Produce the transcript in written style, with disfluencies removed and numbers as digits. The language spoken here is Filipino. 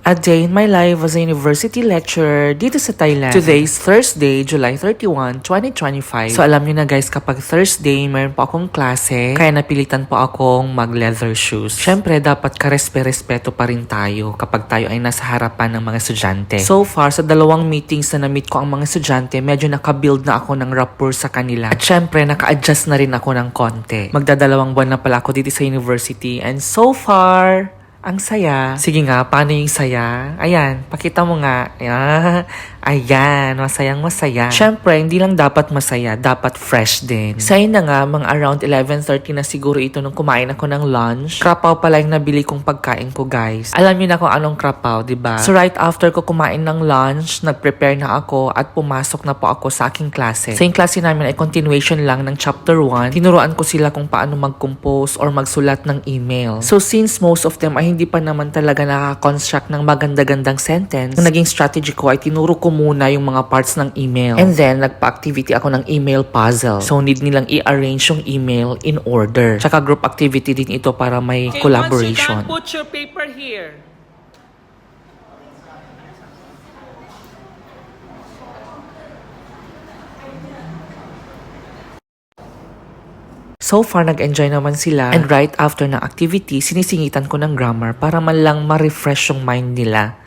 A day in my life as a university lecturer dito sa Thailand. Today's Thursday, July 31, 2025. So alam niyo na guys, kapag Thursday, mayroon po akong klase, kaya napilitan po akong mag-leather shoes. Syempre, dapat karespe-respeto pa rin tayo kapag tayo ay nasa harapan ng mga estudyante. So far, sa dalawang meetings na na-meet ko ang mga estudyante, medyo nakabuild na ako ng rapport sa kanila. At syempre, naka-adjust na rin ako ng konti. Magdadalawang buwan na pala ako dito sa university and so far, ang saya. Sige nga, paano yung saya? Ayan, pakita mo nga. Ayan, masayang masaya. Siyempre, hindi lang dapat masaya, dapat fresh din. Say na nga, mga around 11:30 na siguro ito nung kumain ako ng lunch. Krapaw pala yung nabili kong pagkain ko, guys. Alam niyo na kung anong krapaw, diba? So right after ko kumain ng lunch, nag-prepare na ako at pumasok na po ako sa aking klase. So yung klase namin ay continuation lang ng chapter 1. Tinuruan ko sila kung paano mag-compose or magsulat ng email. So since most of them ay hindi pa naman talaga nakaka-construct ng maganda-gandang sentence, ang naging strategy ko ay tinuro ko muna yung mga parts ng email. And then, nagpa-activity ako ng email puzzle. So, need nilang i-arrange yung email in order. Tsaka group activity din ito para may collaboration. Once you're done, put your paper here. So far, nag-enjoy naman sila. And right after ng activity, sinisingitan ko ng grammar para man lang ma-refresh yung mind nila.